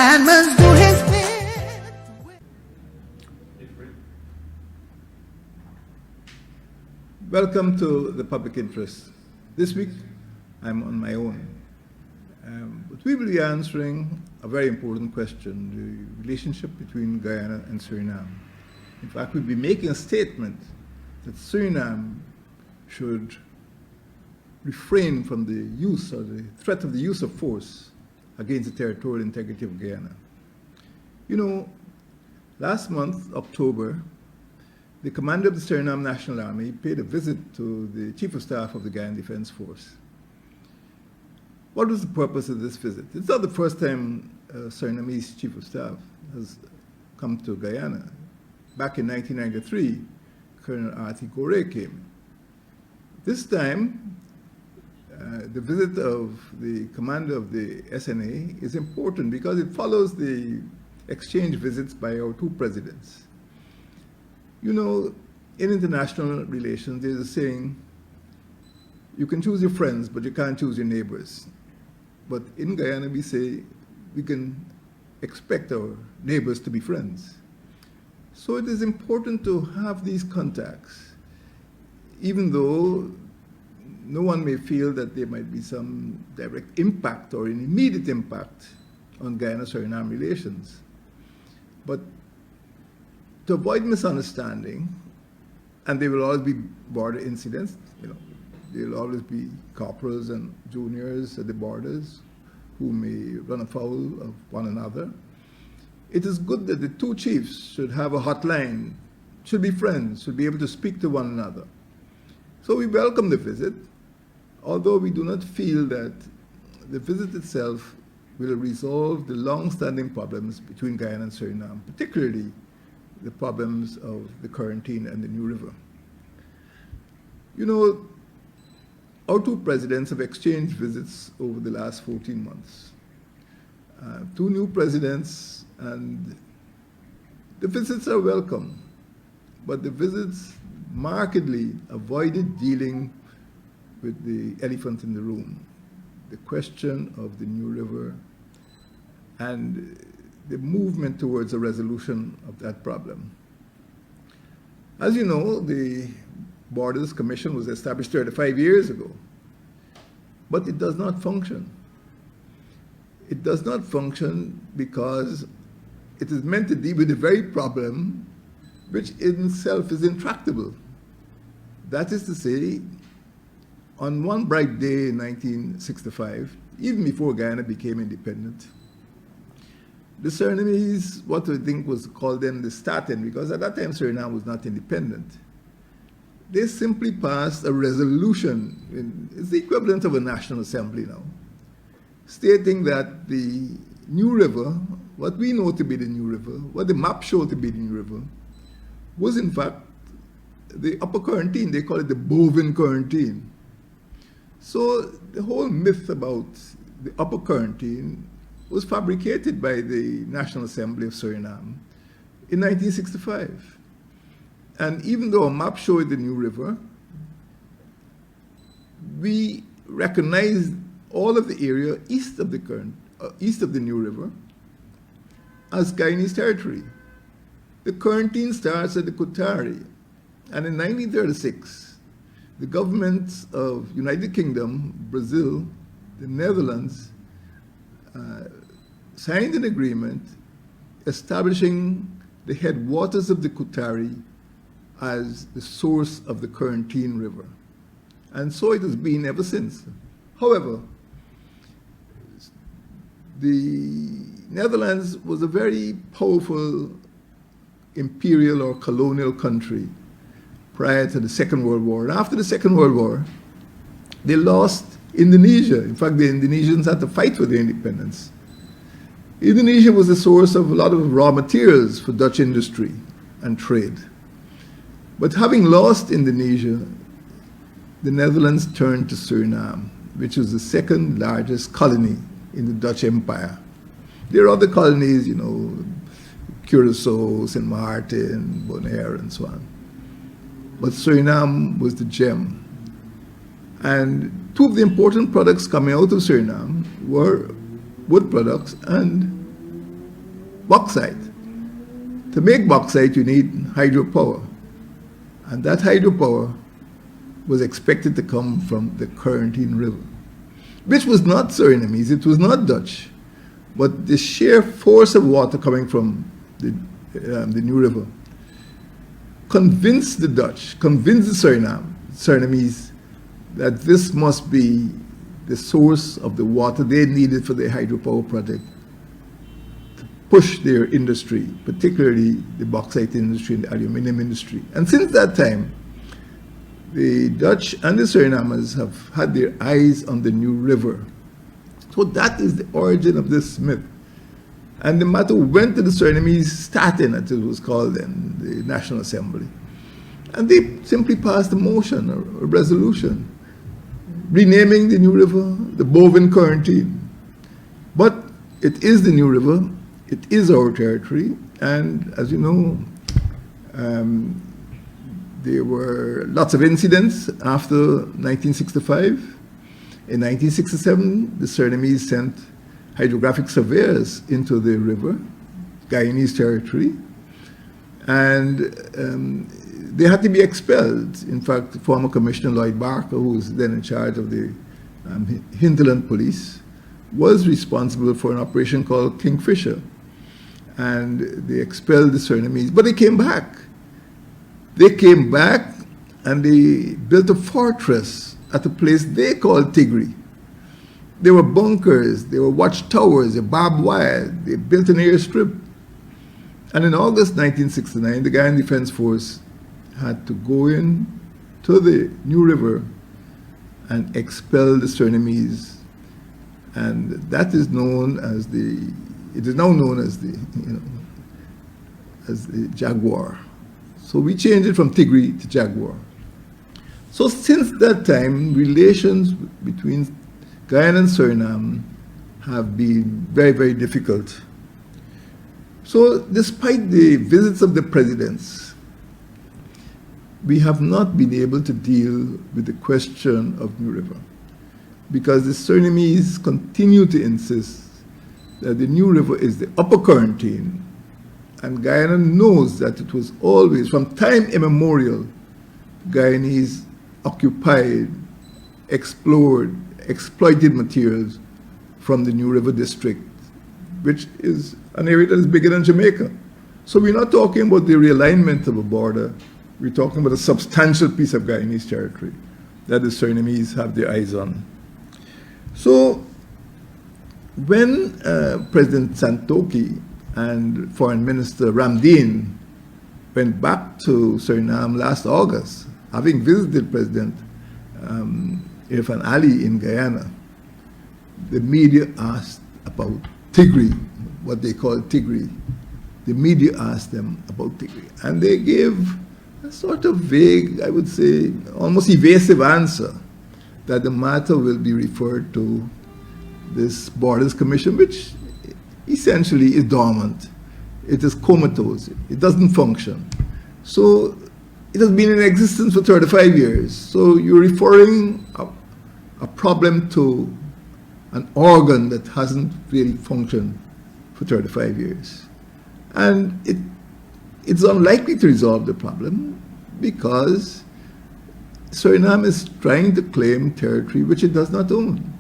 man must do his bit. Welcome to the Public Interest. This week, I'm on my own. But we will be answering a very important question, the relationship between Guyana and Suriname. In fact, we'll be making a statement that Suriname should refrain from the use or the threat of the use of force against the territorial integrity of Guyana. You know, last month, October, the commander of the Suriname National Army paid a visit to the Chief of Staff of the Guyana Defense Force. What was the purpose of this visit? It's not the first time Surinamese Chief of Staff has come to Guyana. Back in 1993, Colonel Artie Gore came. This time, the visit of the commander of the SNA is important because it follows the exchange visits by our two presidents. You know, in international relations, there's a saying, you can choose your friends, but you can't choose your neighbors. But in Guyana, we say we can expect our neighbors to be friends. So it is important to have these contacts, even though no one may feel that there might be some direct impact or an immediate impact on Guyana-Suriname relations. But to avoid misunderstanding, and there will always be border incidents, you know, there will always be corporals and juniors at the borders who may run afoul of one another. It is good that the two chiefs should have a hotline, should be friends, should be able to speak to one another. So we welcome the visit, although we do not feel that the visit itself will resolve the long-standing problems between Guyana and Suriname, particularly the problems of the quarantine and the New River. You know, our two presidents have exchanged visits over the last 14 months. Two new presidents, and the visits are welcome, but the visits markedly avoided dealing with the elephant in the room, the question of the New River and the movement towards a resolution of that problem. As you know, the Borders Commission was established 35 years ago, but it does not function. It does not function because it is meant to deal with the very problem which in itself is intractable. That is to say, on one bright day in 1965, even before Guyana became independent, the Surinamese, what I think was called then the Staten, because at that time Suriname was not independent, they simply passed a resolution, it's the equivalent of a National Assembly now, stating that the New River, what we know to be the New River, what the map showed to be the New River, was in fact the upper quarantine. They call it the bovine quarantine. So the whole myth about the upper quarantine was fabricated by the National Assembly of Suriname in 1965. And even though a map showed the New River, we recognized all of the area east of the New River as Guyanese territory. The quarantine starts at the Kutari, and in 1936, the governments of United Kingdom, Brazil, the Netherlands signed an agreement establishing the headwaters of the Kutari as the source of the Quarantine River. And so it has been ever since. However, the Netherlands was a very powerful imperial or colonial country prior to the Second World War. And after the Second World War, they lost Indonesia. In fact, the Indonesians had to fight for their independence. Indonesia was the source of a lot of raw materials for Dutch industry and trade. But having lost Indonesia, the Netherlands turned to Suriname, which was the second largest colony in the Dutch Empire. There are other colonies, you know, Curaçao, St. Martin, Bonaire, and so on. But Suriname was the gem. And two of the important products coming out of Suriname were wood products and bauxite. To make bauxite, you need hydropower. And that hydropower was expected to come from the Corentyne River, which was not Surinamese, it was not Dutch. But the sheer force of water coming from the new river convinced the Dutch, convinced the Surinamese that this must be the source of the water they needed for their hydropower project to push their industry, particularly the bauxite industry and the aluminum industry. And since that time, the Dutch and the Surinamers have had their eyes on the new river. So that is the origin of this myth. And the matter went to the Surinamese Staten, as it was called then, the National Assembly. And they simply passed a motion, a resolution, renaming the new river the Bovin Corentyne. But it is the new river, it is our territory, and as you know, there were lots of incidents after 1965. In 1967, the Surinamese sent hydrographic surveyors into the river, Guyanese territory, and they had to be expelled. In fact, former Commissioner Lloyd Barker, who was then in charge of the hinterland police, was responsible for an operation called Kingfisher. And they expelled the Surinamese, but they came back. They came back and they built a fortress at a place they called Tigri. There were bunkers, there were watchtowers, there were barbed wire, they built an airstrip. And in August 1969, the Guyana Defense Force had to go in to the New River and expel the Surinamese. And that is known as it is now known as the Jaguar. So we changed it from Tigri to Jaguar. So since that time, relations between Guyana and Suriname have been very, very difficult. So despite the visits of the presidents, we have not been able to deal with the question of New River, because the Surinamese continue to insist that the New River is the upper Corentyne, and Guyana knows that it was always, from time immemorial, Guyanese occupied, explored, exploited materials from the New River district, which is an area that is bigger than Jamaica. So we're not talking about the realignment of a border, we're talking about a substantial piece of Guyanese territory that the Surinamese have their eyes on. So when President Santokhi and Foreign Minister Ramdeen went back to Suriname last August, having visited President Irfan Ali in Guyana, the media asked about Tigri, what they call Tigri. The media asked them about Tigri, and they gave a sort of vague, I would say, almost evasive answer that the matter will be referred to this Borders Commission, which essentially is dormant. It is comatose. It doesn't function. So it has been in existence for 35 years. So you're referring a problem to an organ that hasn't really functioned for 35 years. And it's unlikely to resolve the problem because Suriname is trying to claim territory which it does not own.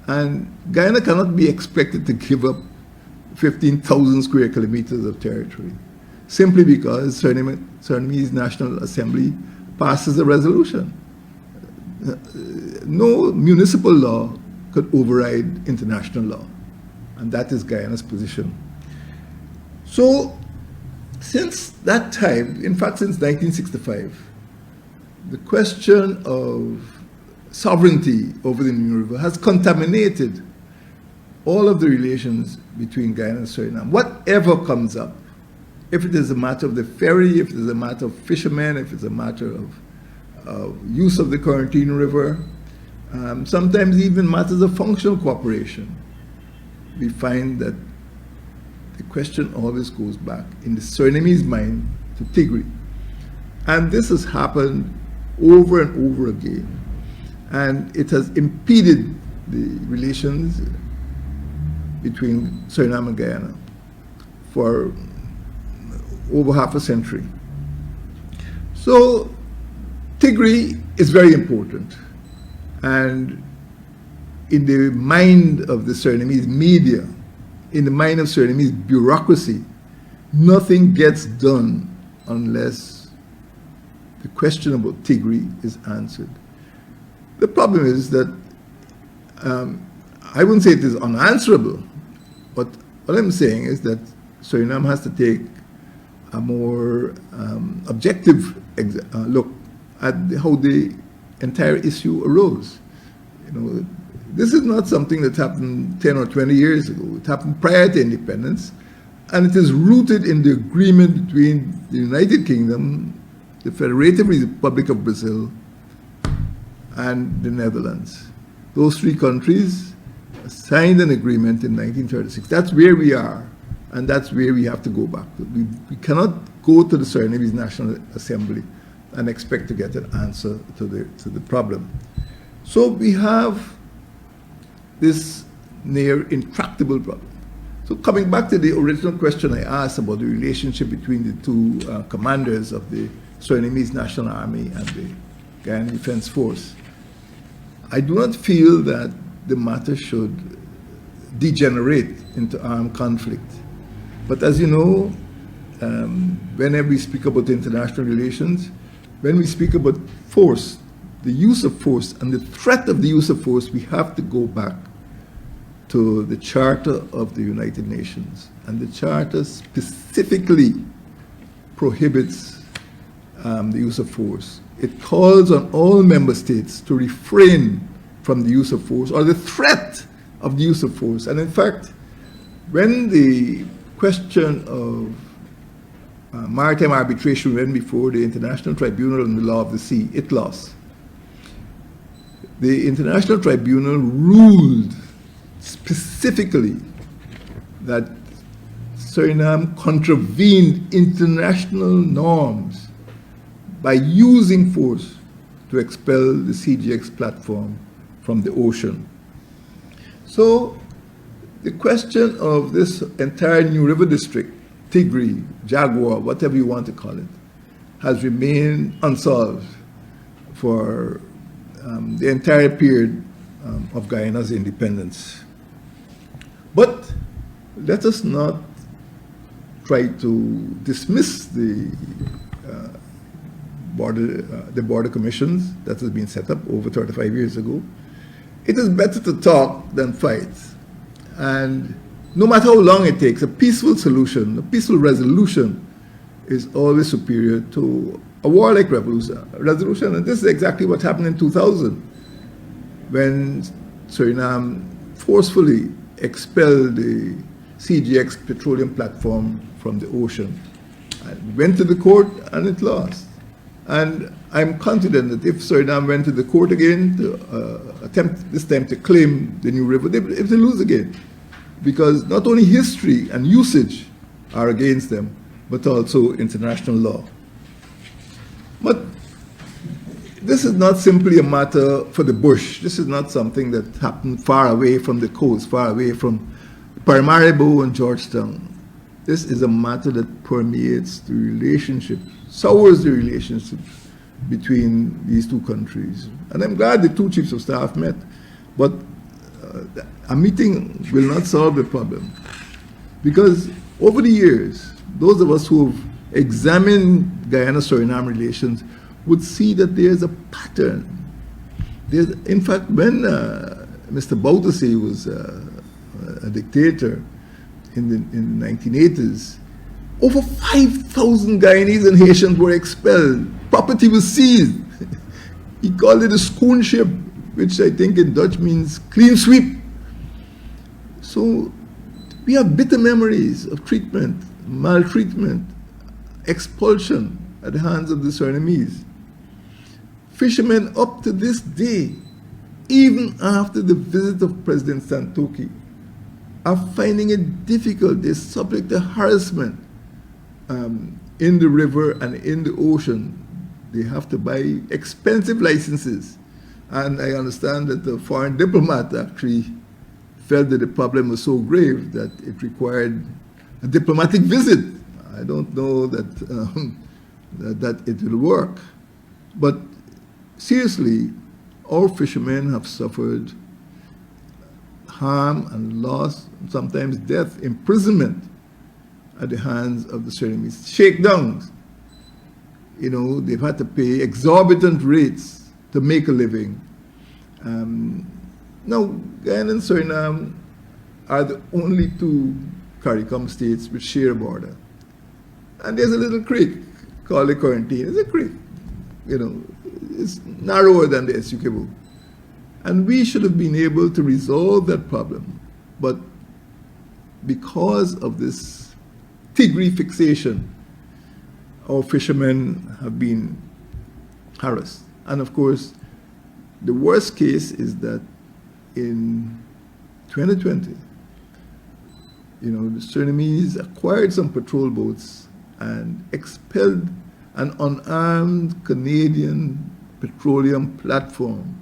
And Guyana cannot be expected to give up 15,000 square kilometers of territory simply because Surinamese National Assembly passes a resolution. No municipal law could override international law, and that is Guyana's position. So since that time, in fact since 1965, the question of sovereignty over the New River has contaminated all of the relations between Guyana and Suriname. Whatever comes up, if it is a matter of the ferry, if it is a matter of fishermen, if it's a matter of use of the Corentyne River, sometimes even matters of functional cooperation, we find that the question always goes back in the Surinamese mind to Tigri. And this has happened over and over again. And it has impeded the relations between Suriname and Guyana for over half a century. So Tigray is very important, and in the mind of the Surinamese media, in the mind of Surinamese bureaucracy, nothing gets done unless the question about Tigray is answered. The problem is that I wouldn't say it is unanswerable, but what I'm saying is that Suriname has to take a more objective look at how the entire issue arose. You know, this is not something that happened 10 or 20 years ago. It happened prior to independence, and it is rooted in the agreement between the United Kingdom, the Federative Republic of Brazil, and the Netherlands. Those three countries signed an agreement in 1936. That's where we are, and that's where we have to go back to. We cannot go to the Surinamese National Assembly and expect to get an answer to the problem. So we have this near intractable problem. So coming back to the original question I asked about the relationship between the two commanders of the Surinamese National Army and the Guyana Defense Force, I do not feel that the matter should degenerate into armed conflict. But as you know, whenever we speak about international relations, when we speak about force, the use of force and the threat of the use of force, we have to go back to the Charter of the United Nations. And the Charter specifically prohibits the use of force. It calls on all member states to refrain from the use of force or the threat of the use of force. And in fact, when the question of maritime arbitration went before the International Tribunal on the Law of the Sea, it lost. The International Tribunal ruled specifically that Suriname contravened international norms by using force to expel the CGX platform from the ocean. So the question of this entire New River District, Tigray, Jaguar, whatever you want to call it, has remained unsolved for the entire period of Guyana's independence. But let us not try to dismiss the border commissions that has been set up over 35 years ago. It is better to talk than fight. And no matter how long it takes, a peaceful solution, a peaceful resolution is always superior to a warlike resolution. And this is exactly what happened in 2000 when Suriname forcefully expelled the CGX petroleum platform from the ocean. It went to the court and it lost. And I'm confident that if Suriname went to the court again to attempt this time to claim the New River, they will lose again. Because not only history and usage are against them, but also international law. But this is not simply a matter for the bush. This is not something that happened far away from the coast, far away from Paramaribo and Georgetown. This is a matter that permeates the relationship, sours the relationship between these two countries. And I'm glad the two chiefs of staff met, but a meeting will not solve the problem. Because over the years, those of us who have examined Guyana-Suriname relations would see that there's a pattern. In fact, when Mr. Bouterse was a dictator in the 1980s, over 5,000 Guyanese and Haitians were expelled. Property was seized. He called it a schoonship, which I think in Dutch means clean sweep. So we have bitter memories of treatment, maltreatment, expulsion at the hands of the Surinamese. Fishermen up to this day, even after the visit of President Santokhi, are finding it difficult. They're subject to harassment in the river and in the ocean. They have to buy expensive licenses. And I understand that the foreign diplomat actually felt that the problem was so grave that it required a diplomatic visit. I don't know that it will work. But seriously, our fishermen have suffered harm and loss, sometimes death, imprisonment at the hands of the Surinamese. Shakedowns. You know, they've had to pay exorbitant rates to make a living. Now, Guyana and Suriname are the only two CARICOM states which share a border. And there's a little creek called the Quarantine. It's a creek. You know, it's narrower than the Essequibo. And we should have been able to resolve that problem. But because of this Tigray fixation, our fishermen have been harassed. And of course, the worst case is that in 2020, you know, the Surinamese acquired some patrol boats and expelled an unarmed Canadian petroleum platform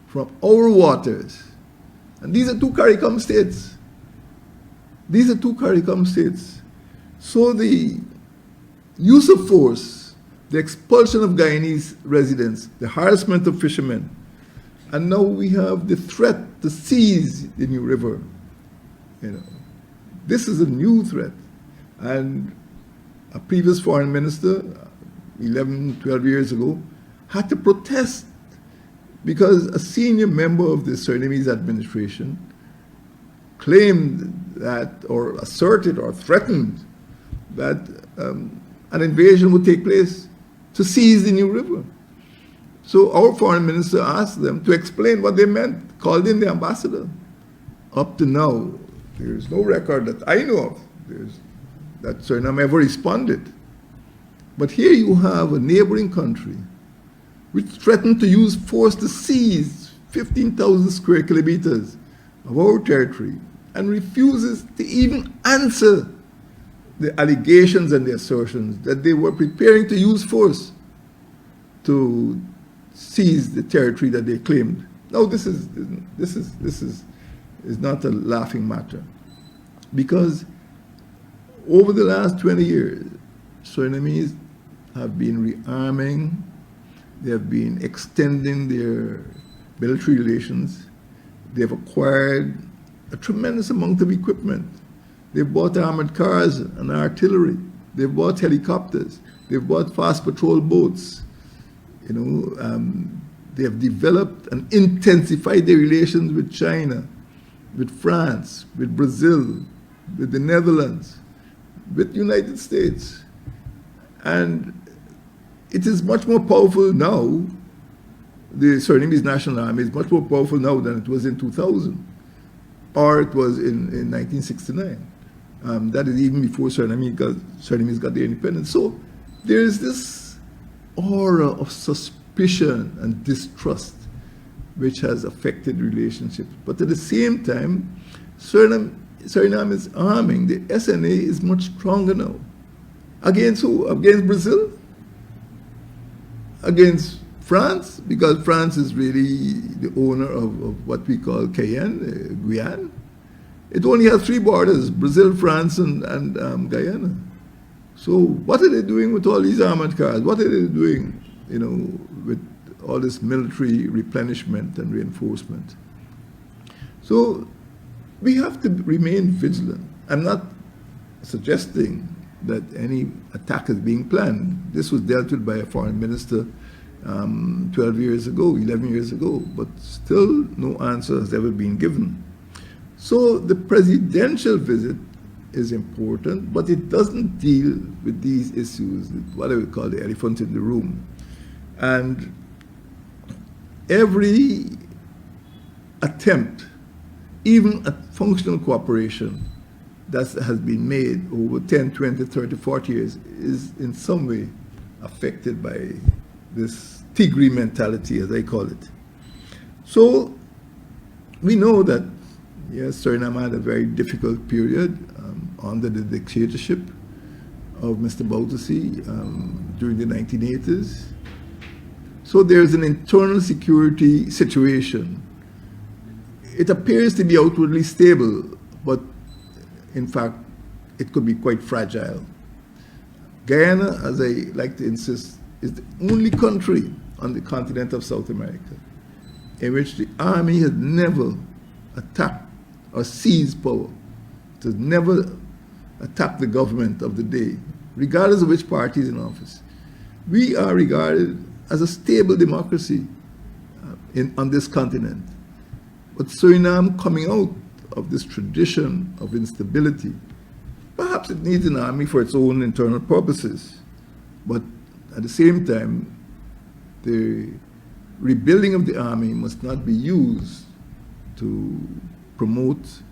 from our waters. And these are two CARICOM states. These are two CARICOM states. So the use of force, the expulsion of Guyanese residents, the harassment of fishermen, and now we have the threat to seize the New River. You know, this is a new threat. And a previous foreign minister, 11, 12 years ago, had to protest because a senior member of the Surinamese administration claimed that, or asserted or threatened that an invasion would take place to seize the New River. So our foreign minister asked them to explain what they meant, called in the ambassador. Up to now, there is no record that I know of that Suriname ever responded. But here you have a neighboring country which threatened to use force to seize 15,000 square kilometers of our territory and refuses to even answer the allegations and the assertions that they were preparing to use force to seize the territory that they claimed. Now this is not a laughing matter, because over the last 20 years, Surinamese have been rearming, they have been extending their military relations, they have acquired a tremendous amount of equipment. They've bought armored cars and artillery, they've bought helicopters, they've bought fast patrol boats. You know, they have developed and intensified their relations with China, with France, with Brazil, with the Netherlands, with the United States. And it is much more powerful now. The Surinamese National Army is much more powerful now than it was in 2000, or it was in 1969. That is even before Surinamese got their independence. So there is this aura of suspicion and distrust which has affected relationships. But at the same time, Suriname is arming. The SNA is much stronger now. Against who? Against Brazil? Against France? Because France is really the owner of what we call Guyana. It only has 3 borders, Brazil, France, and Guyana. So what are they doing with all these armored cars? What are they doing, you know, with all this military replenishment and reinforcement? So we have to remain vigilant. I'm not suggesting that any attack is being planned. This was dealt with by a foreign minister 12 years ago, 11 years ago, but still no answer has ever been given. So the presidential visit is important, but it doesn't deal with these issues, what I would call the elephant in the room. And every attempt, even at functional cooperation that has been made over 10, 20, 30, 40 years is in some way affected by this Tigray mentality, as I call it. So we know that, yes, Suriname had a very difficult period under the dictatorship of Mr. Bouterse during the 1980s. So there's an internal security situation. It appears to be outwardly stable, but in fact, it could be quite fragile. Guyana, as I like to insist, is the only country on the continent of South America in which the army has never attacked or seized power. It has never attacked the government of the day, regardless of which party is in office. We are regarded as a stable democracy on this continent. But Suriname, coming out of this tradition of instability, perhaps it needs an army for its own internal purposes, but at the same time, the rebuilding of the army must not be used to promote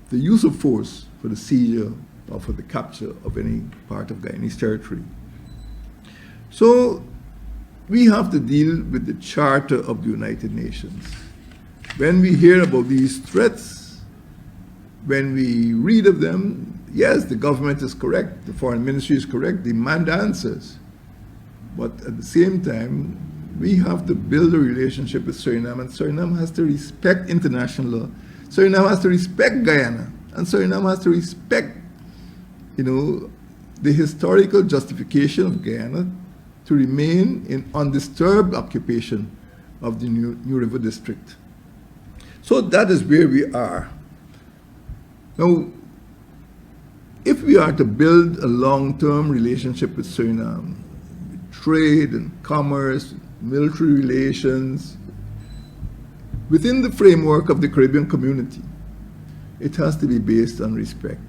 the use of force for the seizure or for the capture of any part of Guyanese territory. So we have to deal with the Charter of the United Nations. When we hear about these threats, when we read of them, yes, the government is correct, the foreign ministry is correct, demand answers. But at the same time, we have to build a relationship with Suriname, and Suriname has to respect international law. Suriname has to respect Guyana, and Suriname has to respect, the historical justification of Guyana to remain in undisturbed occupation of the New River District. So that is where we are. Now, if we are to build a long-term relationship with Suriname, with trade and commerce, military relations, within the framework of the Caribbean community, it has to be based on respect.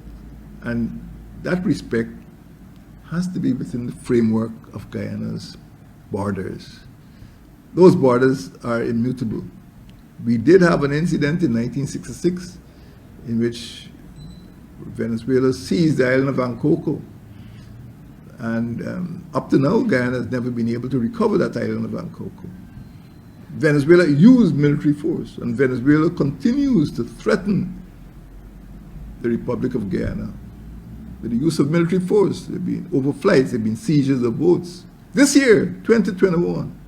And that respect has to be within the framework of Guyana's borders. Those borders are immutable. We did have an incident in 1966 in which Venezuela seized the island of Ancocco. And up to now, Guyana has never been able to recover that island of Ancocco. Venezuela used military force, and Venezuela continues to threaten the Republic of Guyana with the use of military force. There have been overflights, there have been seizures of boats. This year, 2021.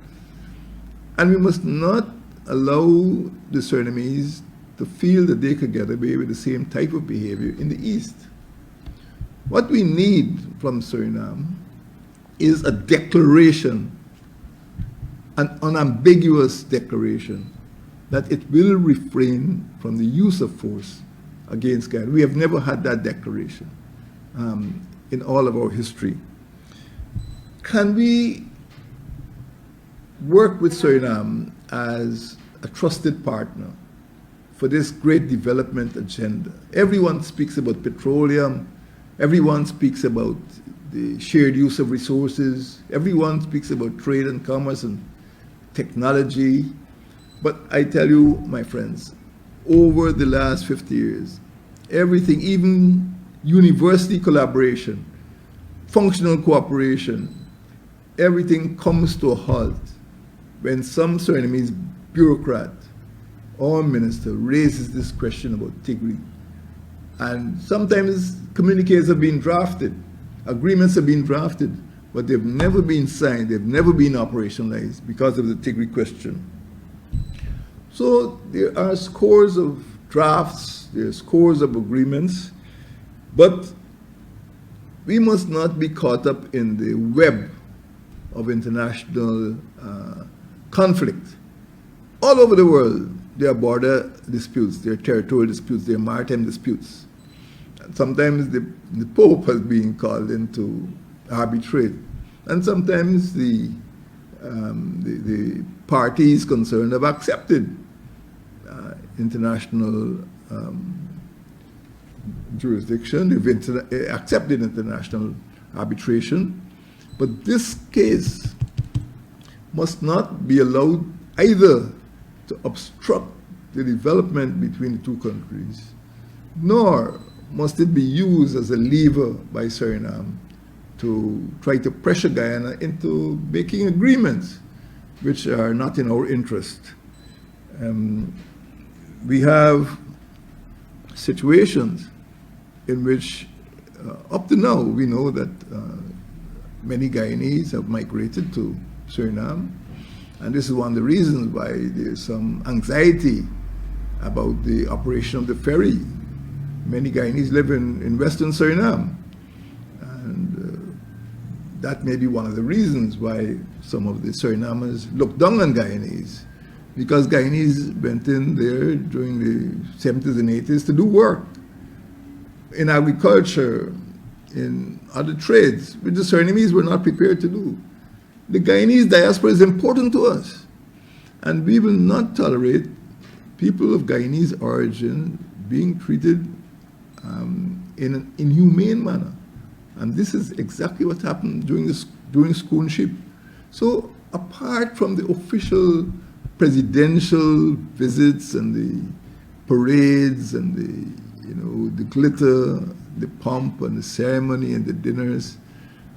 And we must not allow the Surinamese to feel that they could get away with the same type of behavior in the East. What we need from Suriname is a declaration, an unambiguous declaration, that it will refrain from the use of force against Guyana. We have never had that declaration in all of our history. Can we work with Suriname as a trusted partner for this great development agenda? Everyone speaks about petroleum. Everyone speaks about the shared use of resources. Everyone speaks about trade and commerce and technology. But I tell you, my friends, over the last 50 years, everything, even university collaboration, functional cooperation, everything comes to a halt when some Surinamese bureaucrat or minister raises this question about Tigray. And sometimes communiques have been drafted, agreements have been drafted, but they've never been signed, they've never been operationalized because of the Tigray question. So there are scores of drafts, there are scores of agreements, but we must not be caught up in the web of international conflict. All over the world, there are border disputes, there are territorial disputes, there are maritime disputes. And sometimes the Pope has been called in to arbitrate, and sometimes the parties concerned have accepted international jurisdiction, they've accepted international arbitration. But this case must not be allowed either to obstruct the development between the two countries, nor must it be used as a lever by Suriname to try to pressure Guyana into making agreements which are not in our interest. We have situations in which, up to now, we know that many Guyanese have migrated to Suriname, and this is one of the reasons why there's some anxiety about the operation of the ferry. Many Guyanese live in Western Suriname. And that may be one of the reasons why some of the Surinamers look down on Guyanese, because Guyanese went in there during the 70s and 80s to do work in agriculture, in other trades, which the Surinamese were not prepared to do. The Guyanese diaspora is important to us, and we will not tolerate people of Guyanese origin being treated in an inhumane manner. And this is exactly what happened during schoolship. So apart from the official presidential visits and the parades and the glitter, the pomp and the ceremony and the dinners,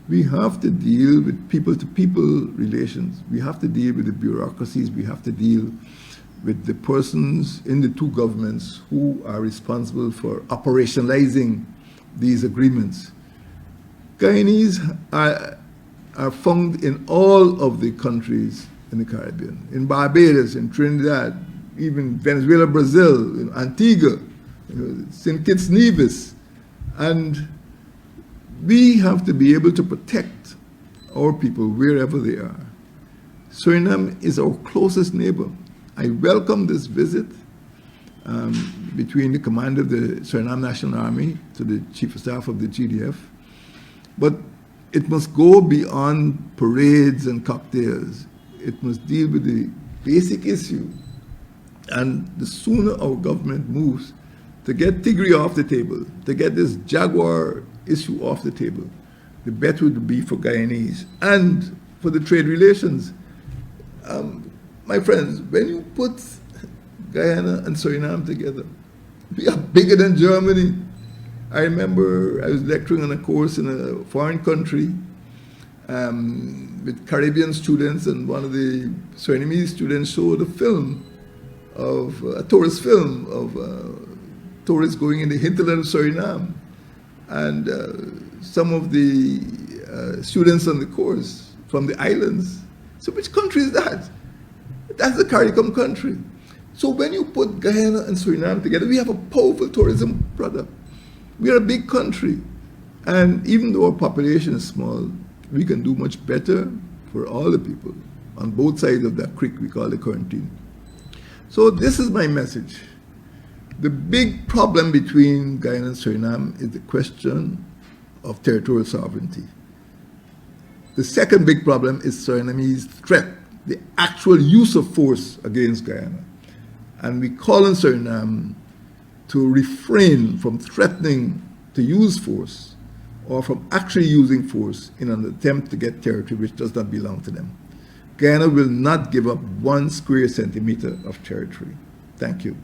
we have to deal with people-to-people relations. We have to deal with the bureaucracies. We have to deal with the persons in the two governments who are responsible for operationalizing these agreements. Guyanese are found in all of the countries in the Caribbean, in Barbados, in Trinidad, even Venezuela, Brazil, in Antigua, St. Kitts Nevis. And we have to be able to protect our people wherever they are. Suriname is our closest neighbor. I welcome this visit between the commander of the Suriname National Army to the Chief of Staff of the GDF, but it must go beyond parades and cocktails. It must deal with the basic issue. And the sooner our government moves to get Tigray off the table, to get this Jaguar issue off the table, the better it would be for Guyanese and for the trade relations. My friends, when you put Guyana and Suriname together, we are bigger than Germany. I remember I was lecturing on a course in a foreign country with Caribbean students, and one of the Surinamese students showed a film of a tourist film of tourists going in the hinterland of Suriname. And some of the students on the course from the islands. So which country is that? That's the CARICOM country. So when you put Guyana and Suriname together, we have a powerful tourism product. We are a big country. And even though our population is small, we can do much better for all the people on both sides of that creek we call the quarantine. So this is my message. The big problem between Guyana and Suriname is the question of territorial sovereignty. The second big problem is Surinamese threat, the actual use of force against Guyana. And we call on Suriname to refrain from threatening to use force or from actually using force in an attempt to get territory which does not belong to them. Guyana will not give up 1 square centimeter of territory. Thank you.